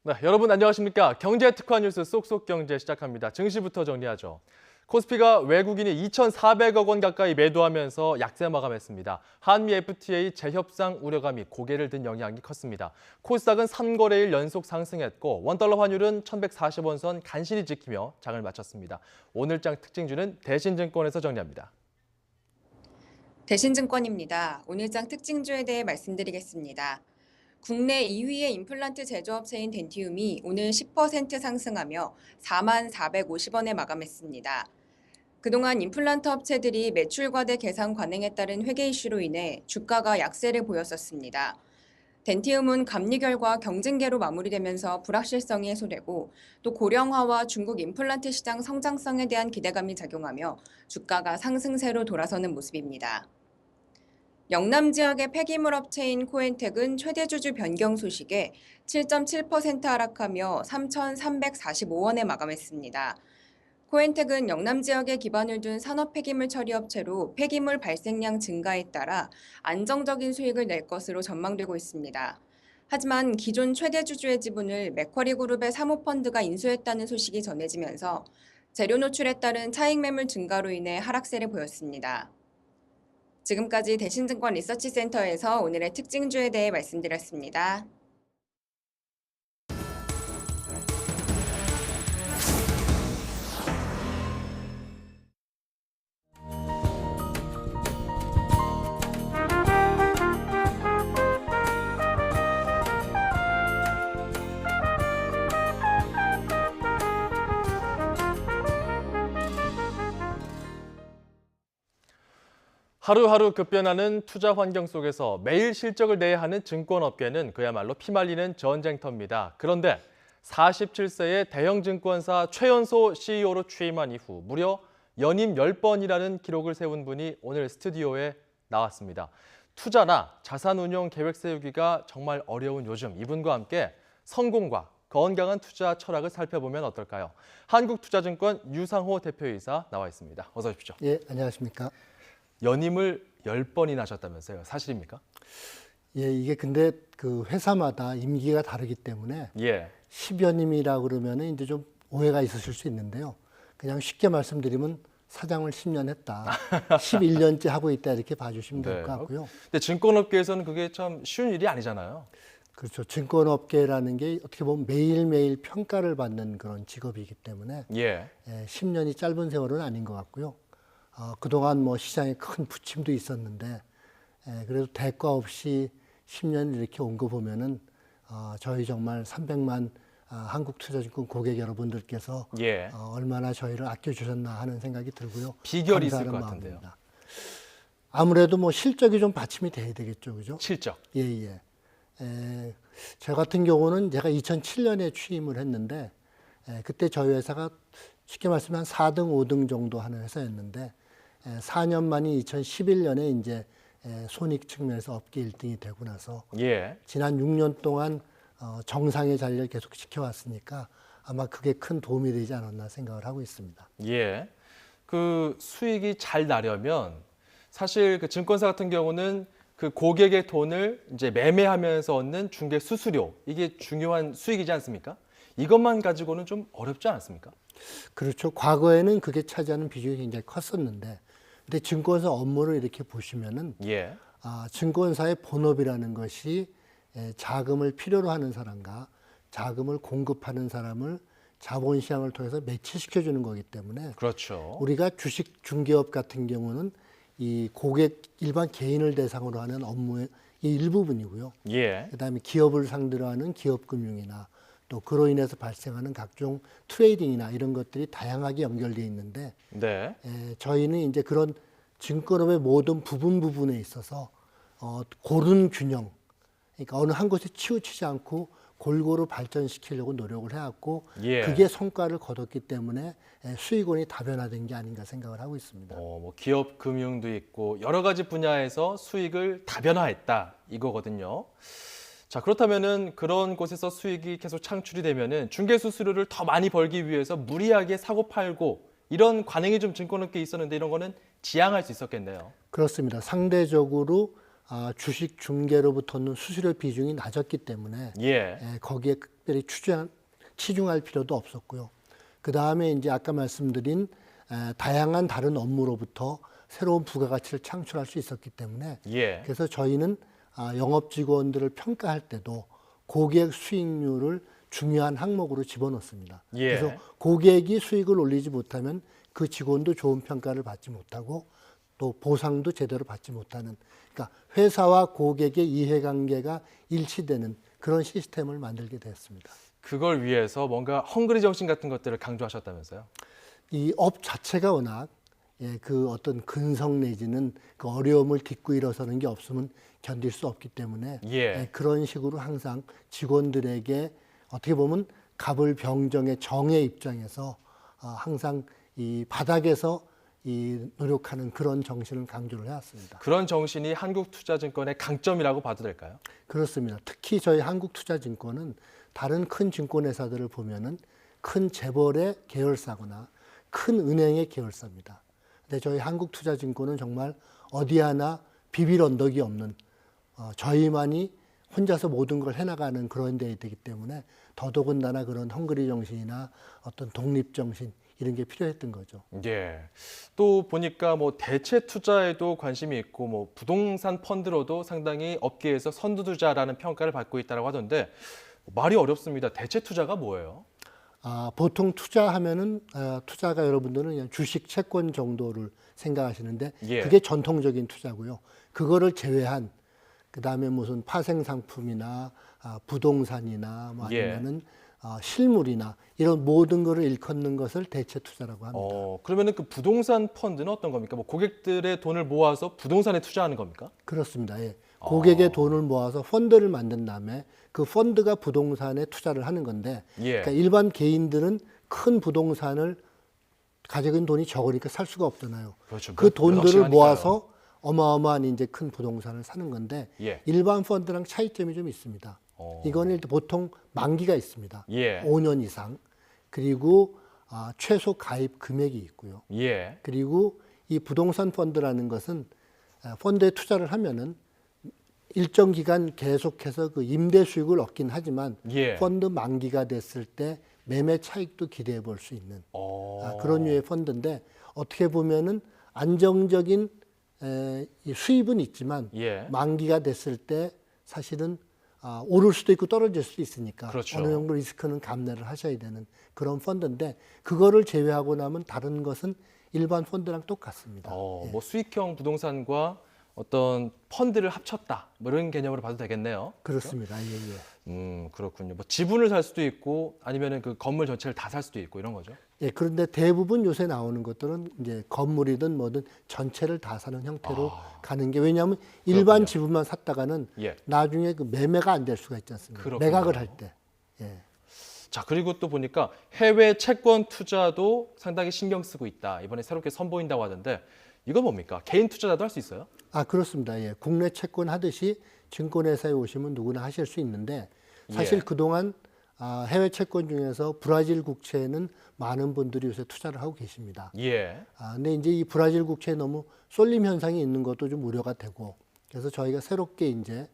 네, 여러분 안녕하십니까? 경제 특화 뉴스 쏙쏙 경제 시작합니다. 증시부터 정리하죠. 코스피가 외국인이 2,400억 원 가까이 매도하면서 약세 마감했습니다. 한미 FTA 재협상 우려감이 고개를 든 영향이 컸습니다. 코스닥은 3거래일 연속 상승했고 원달러 환율은 1,140원 선 간신히 지키며 장을 마쳤습니다. 오늘장 특징주는 대신증권에서 정리합니다. 대신증권입니다. 오늘장 특징주에 대해 말씀드리겠습니다. 국내 2위의 임플란트 제조업체인 덴티움이 오늘 10% 상승하며 44,450원에 마감했습니다. 그동안 임플란트 업체들이 매출 과대 계산 관행에 따른 회계 이슈로 인해 주가가 약세를 보였었습니다. 덴티움은 감리 결과 경쟁계로 마무리되면서 불확실성이 해소되고 또 고령화와 중국 임플란트 시장 성장성에 대한 기대감이 작용하며 주가가 상승세로 돌아서는 모습입니다. 영남 지역의 폐기물 업체인 코엔텍은 최대 주주 변경 소식에 7.7% 하락하며 3,345원에 마감했습니다. 코엔텍은 영남 지역에 기반을 둔 산업 폐기물 처리 업체로 폐기물 발생량 증가에 따라 안정적인 수익을 낼 것으로 전망되고 있습니다. 하지만 기존 최대 주주의 지분을 맥쿼리 그룹의 사모펀드가 인수했다는 소식이 전해지면서 재료 노출에 따른 차익 매물 증가로 인해 하락세를 보였습니다. 지금까지 대신증권 리서치센터에서 오늘의 특징주에 대해 말씀드렸습니다. 하루하루 급변하는 투자 환경 속에서 매일 실적을 내야 하는 증권업계는 그야말로 피말리는 전쟁터입니다. 그런데 47세의 대형 증권사 최연소 CEO로 취임한 이후 무려 연임 10번이라는 기록을 세운 분이 오늘 스튜디오에 나왔습니다. 투자나 자산운용 계획 세우기가 정말 어려운 요즘 이분과 함께 성공과 건강한 투자 철학을 살펴보면 어떨까요? 한국투자증권 유상호 대표이사 나와 있습니다. 어서 오십시오. 예, 안녕하십니까? 연임을 10번이나 하셨다면서요. 사실입니까? 예, 이게 근데 그 회사마다 임기가 다르기 때문에 10연임이라고 그러면은 이제 좀 오해가 있으실 수 있는데요. 그냥 쉽게 말씀드리면 사장을 10년 했다. 11년째 하고 있다 이렇게 봐주시면 될 것 같고요. 근데 증권업계에서는 그게 참 쉬운 일이 아니잖아요. 그렇죠. 증권업계라는 게 어떻게 보면 매일매일 평가를 받는 그런 직업이기 때문에 10년이 짧은 세월은 아닌 것 같고요. 그동안 뭐 시장에 큰 부침도 있었는데 그래도 대가 없이 10년 이렇게 온 거 보면은 저희 정말 300만 한국투자증권 고객 여러분들께서 얼마나 저희를 아껴주셨나 하는 생각이 들고요. 비결이 있을 것 같은데요. 마음입니다. 아무래도 뭐 실적이 좀 받침이 돼야 되겠죠, 그죠? 실적. 예. 저 같은 경우는 제가 2007년에 취임을 했는데 그때 저희 회사가 쉽게 말씀하면 4등, 5등 정도 하는 회사였는데 4년 만인 2011년에 이제 손익 측면에서 업계 1등이 되고 나서 지난 6년 동안 정상의 자리를 계속 지켜왔으니까 아마 그게 큰 도움이 되지 않았나 생각을 하고 있습니다. 그 수익이 잘 나려면 사실 그 증권사 같은 경우는 그 고객의 돈을 이제 매매하면서 얻는 중개 수수료 이게 중요한 수익이지 않습니까? 이것만 가지고는 좀 어렵지 않았습니까? 그렇죠. 과거에는 그게 차지하는 비중이 굉장히 컸었는데, 근데 증권사 업무를 이렇게 보시면은 증권사의 본업이라는 것이 자금을 필요로 하는 사람과 자금을 공급하는 사람을 자본시장을 통해서 매치시켜 주는 거기 때문에 우리가 주식 중개업 같은 경우는 이 고객 일반 개인을 대상으로 하는 업무의 일부분이고요. 그다음에 기업을 상대로 하는 기업금융이나 또 그로 인해서 발생하는 각종 트레이딩이나 이런 것들이 다양하게 연결되어 있는데 저희는 이제 그런 증권업의 모든 부분에 있어서 고른 균형, 그러니까 어느 한 곳에 치우치지 않고 골고루 발전시키려고 노력을 해왔고 그게 성과를 거뒀기 때문에 수익원이 다변화된 게 아닌가 생각을 하고 있습니다. 뭐 기업 금융도 있고 여러 가지 분야에서 수익을 다변화했다 이거거든요. 자, 그렇다면은 그런 곳에서 수익이 계속 창출이 되면은 중개 수수료를 더 많이 벌기 위해서 무리하게 사고 팔고 이런 관행이 좀 증권업계에 있었는데 이런 거는 지양할 수 있었겠네요. 그렇습니다. 상대적으로 주식 중개로부터는 수수료 비중이 낮았기 때문에 거기에 특별히 치중할 필요도 없었고요. 그 다음에 이제 아까 말씀드린 다양한 다른 업무로부터 새로운 부가가치를 창출할 수 있었기 때문에 그래서 저희는 영업 직원들을 평가할 때도 고객 수익률을 중요한 항목으로 집어넣습니다. 그래서 고객이 수익을 올리지 못하면 그 직원도 좋은 평가를 받지 못하고 또 보상도 제대로 받지 못하는, 그러니까 회사와 고객의 이해관계가 일치되는 그런 시스템을 만들게 되었습니다. 그걸 위해서 뭔가 헝그리 정신 같은 것들을 강조하셨다면서요? 이 업 자체가 워낙 그 어떤 근성 내지는 그 어려움을 딛고 일어서는 게 없으면 견딜 수 없기 때문에 그런 식으로 항상 직원들에게 어떻게 보면 갑을병정의 정의 입장에서 항상 이 바닥에서 노력하는 그런 정신을 강조를 해왔습니다. 그런 정신이 한국투자증권의 강점이라고 봐도 될까요? 그렇습니다. 특히 저희 한국투자증권은 다른 큰 증권회사들을 보면은 큰 재벌의 계열사거나 큰 은행의 계열사입니다. 근데 저희 한국투자증권은 정말 어디 하나 비빌 언덕이 없는 저희만이 혼자서 모든 걸 해나가는 그런 데에 되기 때문에 더더군다나 그런 헝그리 정신이나 어떤 독립 정신 이런 게 필요했던 거죠. 또 보니까 뭐 대체 투자에도 관심이 있고 뭐 부동산 펀드로도 상당히 업계에서 선두주자라는 평가를 받고 있다고 하던데 말이 어렵습니다. 대체 투자가 뭐예요? 보통 투자하면은 투자가 여러분들은 그냥 주식 채권 정도를 생각하시는데 그게 전통적인 투자고요. 그거를 제외한 그다음에 무슨 파생 상품이나 부동산이나 뭐 아니면은 실물이나 이런 모든 거를 일컫는 것을 대체 투자라고 합니다. 그러면은 그 부동산 펀드는 어떤 겁니까? 뭐 고객들의 돈을 모아서 부동산에 투자하는 겁니까? 그렇습니다. 고객의 돈을 모아서 펀드를 만든 다음에 그 펀드가 부동산에 투자를 하는 건데 그러니까 일반 개인들은 큰 부동산을 가지고 돈이 적으니까 살 수가 없잖아요. 그렇죠. 그 돈들을 모아서 어마어마한 이제 큰 부동산을 사는 건데 일반 펀드랑 차이점이 좀 있습니다. 이거는 보통 만기가 있습니다. 5년 이상. 그리고 최소 가입 금액이 있고요. 그리고 이 부동산 펀드라는 것은 펀드에 투자를 하면은 일정 기간 계속해서 그 임대 수익을 얻긴 하지만 펀드 만기가 됐을 때 매매 차익도 기대해 볼 수 있는 그런 류의 펀드인데 어떻게 보면은 안정적인 이 수입은 있지만 만기가 됐을 때 사실은 오를 수도 있고 떨어질 수도 있으니까 어느 정도 리스크는 감내를 하셔야 되는 그런 펀드인데 그거를 제외하고 나면 다른 것은 일반 펀드랑 똑같습니다. 뭐 수익형 부동산과 어떤 펀드를 합쳤다 뭐 이런 개념으로 봐도 되겠네요. 그렇습니다. 그렇군요. 뭐 지분을 살 수도 있고 아니면은 그 건물 전체를 다 살 수도 있고 이런 거죠. 그런데 대부분 요새 나오는 것들은 이제 건물이든 뭐든 전체를 다 사는 형태로 가는 게 왜냐하면 일반 지분만 샀다가는 나중에 그 매매가 안 될 수가 있지 않습니까? 매각을 할 때. 자, 그리고 또 보니까 해외 채권 투자도 상당히 신경 쓰고 있다. 이번에 새롭게 선보인다고 하던데 이건 뭡니까? 개인 투자자도 할 수 있어요? 그렇습니다. 국내 채권 하듯이 증권회사에 오시면 누구나 하실 수 있는데 사실 그동안 해외 채권 중에서 브라질 국채에는 많은 분들이 요새 투자를 하고 계십니다. 근데 이제 이 브라질 국채에 너무 쏠림 현상이 있는 것도 좀 우려가 되고 그래서 저희가 새롭게 이제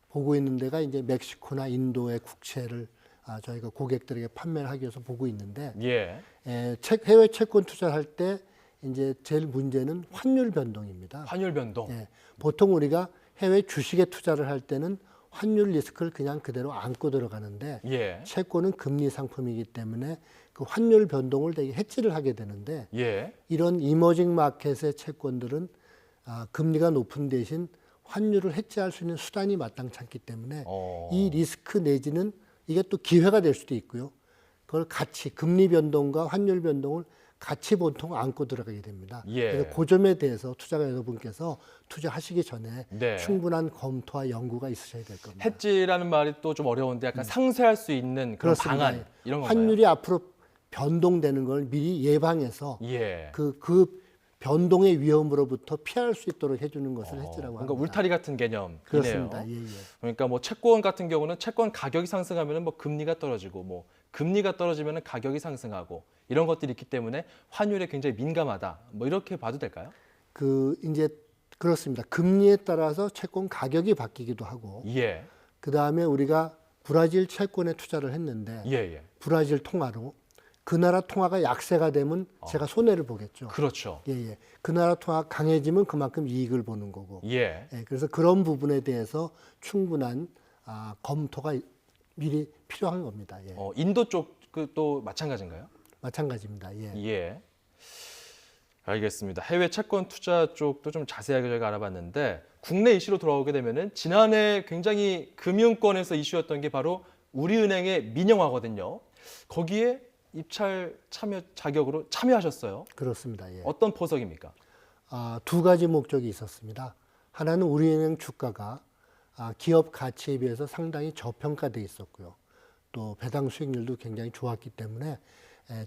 보고 있는 데가 이제 멕시코나 인도의 국채를 저희가 고객들에게 판매를 하기 위해서 보고 있는데 해외 채권 투자를 할 때 이제 제일 문제는 환율 변동입니다. 환율 변동. 보통 우리가 해외 주식에 투자를 할 때는 환율 리스크를 그냥 그대로 안고 들어가는데 채권은 금리 상품이기 때문에 그 환율 변동을 되게 해지를 하게 되는데 이런 이머징 마켓의 채권들은 금리가 높은 대신 환율을 해지할 수 있는 수단이 마땅치 않기 때문에 이 리스크 내지는 이게 또 기회가 될 수도 있고요. 그걸 같이 금리 변동과 환율 변동을 같이 보통 안고 들어가게 됩니다. 그래서 그 점에 대해서 투자자 여러분께서 투자하시기 전에 충분한 검토와 연구가 있으셔야 될 겁니다. 해지라는 말이 또 좀 어려운데 약간 상쇄할 수 있는 그런 방안 이런 건가요? 환율이 앞으로 변동되는 걸 미리 예방해서 그 변동의 위험으로부터 피할 수 있도록 해주는 것을 해지라고 합니다. 그러니까 울타리 같은 개념이네요. 그렇습니다. 그러니까 뭐 채권 같은 경우는 채권 가격이 상승하면 뭐 금리가 떨어지고 뭐 금리가 떨어지면 가격이 상승하고 이런 것들이 있기 때문에 환율에 굉장히 민감하다. 뭐 이렇게 봐도 될까요? 이제 그렇습니다. 금리에 따라서 채권 가격이 바뀌기도 하고 예. 그다음에 우리가 브라질 채권에 투자를 했는데 예, 예. 브라질 통화로 그 나라 통화가 약세가 되면 제가 손해를 보겠죠. 그렇죠. 예, 예. 그 나라 통화가 강해지면 그만큼 이익을 보는 거고. 예. 예, 그래서 그런 부분에 대해서 충분한 검토가 미리 필요한 겁니다. 예. 인도 쪽도 마찬가지인가요? 마찬가지입니다. 예. 예. 알겠습니다. 해외 채권 투자 쪽도 좀 자세하게 저희가 알아봤는데 국내 이슈로 돌아오게 되면은 지난해 굉장히 금융권에서 이슈였던 게 바로 우리은행의 민영화거든요. 거기에 입찰 참여 자격으로 참여하셨어요. 그렇습니다. 예. 어떤 포석입니까? 두 가지 목적이 있었습니다. 하나는 우리은행 주가가 기업 가치에 비해서 상당히 저평가돼 있었고요. 또 배당 수익률도 굉장히 좋았기 때문에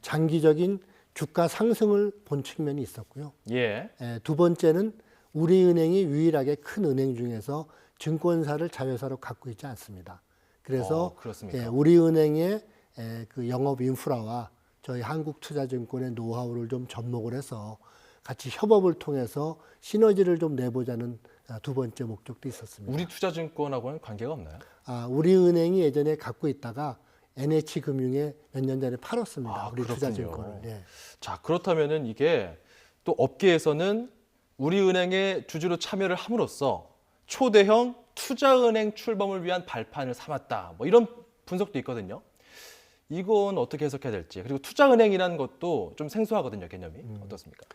장기적인 주가 상승을 본 측면이 있었고요. 예. 두 번째는 우리은행이 유일하게 큰 은행 중에서 증권사를 자회사로 갖고 있지 않습니다. 그래서 그렇습니까? 우리은행의 그 영업 인프라와 저희 한국투자증권의 노하우를 좀 접목을 해서 같이 협업을 통해서 시너지를 좀 내보자는 두 번째 목적도 있었습니다. 우리투자증권하고는 관계가 없나요? 우리은행이 예전에 갖고 있다가 NH금융에 몇 년 전에 팔았습니다. 우리 그렇군요. 투자증권을. 예. 자, 그렇다면은 이게 또 업계에서는 우리은행의 주주로 참여를 함으로써 초대형 투자은행 출범을 위한 발판을 삼았다. 뭐 이런 분석도 있거든요. 이건 어떻게 해석해야 될지. 그리고 투자은행이라는 것도 좀 생소하거든요, 개념이. 어떻습니까?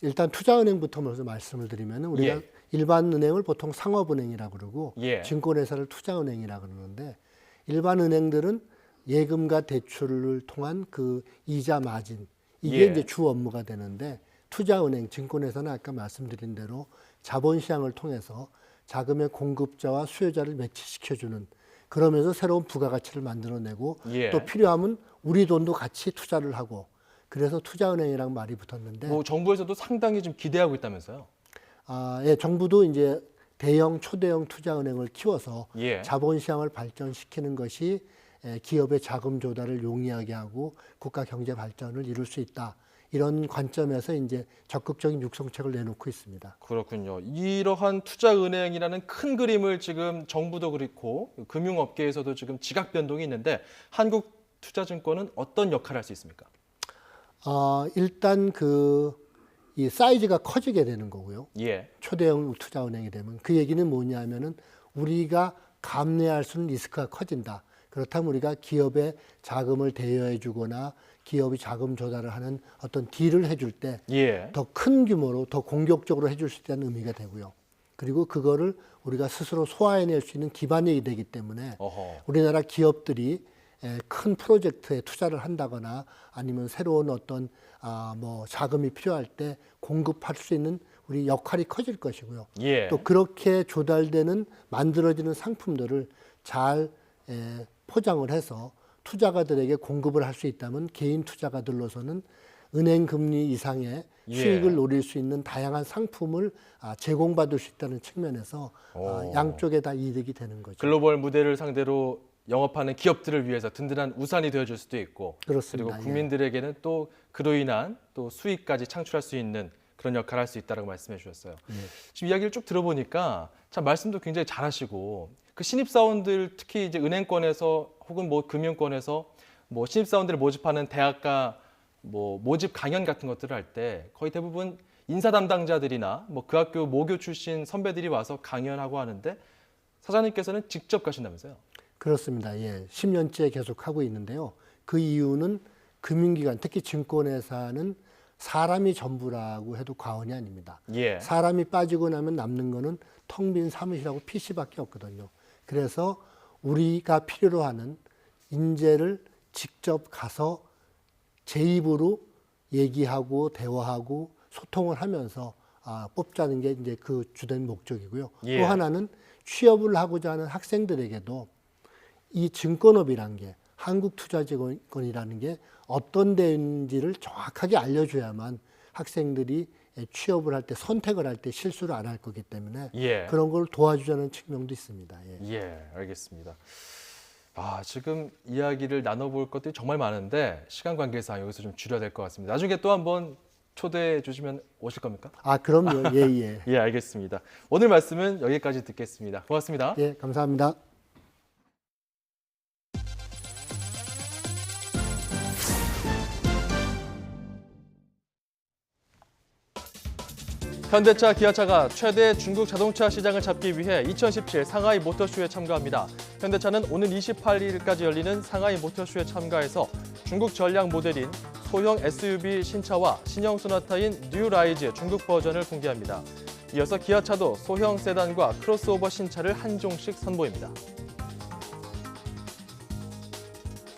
일단 투자은행부터 먼저 말씀을 드리면 우리가 예. 일반 은행을 보통 상업은행이라고 그러고 예. 증권회사를 투자은행이라고 그러는데 일반 은행들은 예금과 대출을 통한 그 이자 마진 이게 예. 이제 주 업무가 되는데 투자은행 증권회사는 아까 말씀드린 대로 자본시장을 통해서 자금의 공급자와 수요자를 매치시켜주는 그러면서 새로운 부가가치를 만들어내고 예. 또 필요하면 우리 돈도 같이 투자를 하고 그래서 투자은행이라는 말이 붙었는데 뭐 정부에서도 상당히 좀 기대하고 있다면서요? 예, 정부도 이제 대형 초대형 투자은행을 키워서 예. 자본시장을 발전시키는 것이 기업의 자금 조달을 용이하게 하고 국가 경제 발전을 이룰 수 있다. 이런 관점에서 이제 적극적인 육성책을 내놓고 있습니다. 그렇군요. 이러한 투자은행이라는 큰 그림을 지금 정부도 그렇고 금융업계에서도 지금 지각 변동이 있는데 한국투자증권은 어떤 역할을 할 수 있습니까? 일단 이 사이즈가 커지게 되는 거고요. 예. 초대형 투자은행이 되면 그 얘기는 뭐냐면은 우리가 감내할 수 있는 리스크가 커진다. 그렇다면 우리가 기업에 자금을 대여해 주거나 기업이 자금 조달을 하는 어떤 딜을 해줄 때 더 큰 예. 규모로 더 공격적으로 해줄 수 있다는 의미가 되고요. 그리고 그거를 우리가 스스로 소화해낼 수 있는 기반이 되기 때문에 어허. 우리나라 기업들이 큰 프로젝트에 투자를 한다거나 아니면 새로운 어떤 뭐 자금이 필요할 때 공급할 수 있는 우리 역할이 커질 것이고요. 예. 또 그렇게 조달되는 만들어지는 상품들을 잘 포장을 해서 투자가들에게 공급을 할 수 있다면 개인 투자가들로서는 은행 금리 이상의 예. 수익을 노릴 수 있는 다양한 상품을 제공받을 수 있다는 측면에서 양쪽에 다 이득이 되는 거죠. 글로벌 무대를 상대로 영업하는 기업들을 위해서 든든한 우산이 되어줄 수도 있고 그렇습니다. 그리고 국민들에게는 또 그로 인한 또 수익까지 창출할 수 있는 그런 역할을 할 수 있다라고 말씀해 주셨어요. 지금 이야기를 쭉 들어보니까 참 말씀도 굉장히 잘하시고 그 신입사원들 특히 이제 은행권에서 혹은 뭐 금융권에서 뭐 신입사원들을 모집하는 대학가 뭐 모집 강연 같은 것들을 할 때 거의 대부분 인사 담당자들이나 뭐 그 학교 모교 출신 선배들이 와서 강연하고 하는데 사장님께서는 직접 가신다면서요? 그렇습니다. 예, 10년째 계속 하고 있는데요. 그 이유는 금융기관, 특히 증권회사는 사람이 전부라고 해도 과언이 아닙니다. 예. 사람이 빠지고 나면 남는 거는 텅 빈 사무실하고 PC밖에 없거든요. 그래서 우리가 필요로 하는 인재를 직접 가서 제 입으로 얘기하고 대화하고 소통을 하면서 뽑자는 게 이제 그 주된 목적이고요. 예. 또 하나는 취업을 하고자 하는 학생들에게도 이 증권업이라는 게 한국투자증권이라는 게 어떤 데인지를 정확하게 알려줘야만 학생들이 취업을 할 때 선택을 할 때 실수를 안 할 거기 때문에 예. 그런 걸 도와주자는 측면도 있습니다. 예. 예, 알겠습니다. 지금 이야기를 나눠볼 것들이 정말 많은데 시간 관계상 여기서 좀 줄여야 될 것 같습니다. 나중에 또 한번 초대해 주시면 오실 겁니까? 아, 그럼요. 예, 예. 예, 알겠습니다. 오늘 말씀은 여기까지 듣겠습니다. 고맙습니다. 예, 감사합니다. 현대차, 기아차가 최대 중국 자동차 시장을 잡기 위해 2017 상하이 모터쇼에 참가합니다. 현대차는 오는 28일까지 열리는 상하이 모터쇼에 참가해서 중국 전략 모델인 소형 SUV 신차와 신형 소나타인 뉴 라이즈 중국 버전을 공개합니다. 이어서 기아차도 소형 세단과 크로스오버 신차를 한 종씩 선보입니다.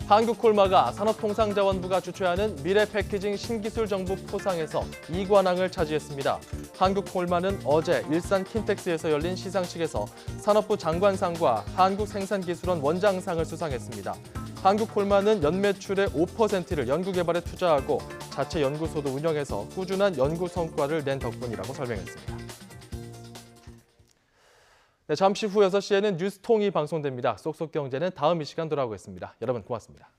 한국콜마가 산업통상자원부가 주최하는 미래 패키징 신기술 정보 포상에서 2관왕을 차지했습니다. 한국콜마는 어제 일산 킨텍스에서 열린 시상식에서 산업부 장관상과 한국생산기술원 원장상을 수상했습니다. 한국콜마는 연매출의 5%를 연구개발에 투자하고 자체 연구소도 운영해서 꾸준한 연구 성과를 낸 덕분이라고 설명했습니다. 네, 잠시 후 6시에는 뉴스통이 방송됩니다. 쏙쏙 경제는 다음 이 시간 돌아오겠습니다. 여러분 고맙습니다.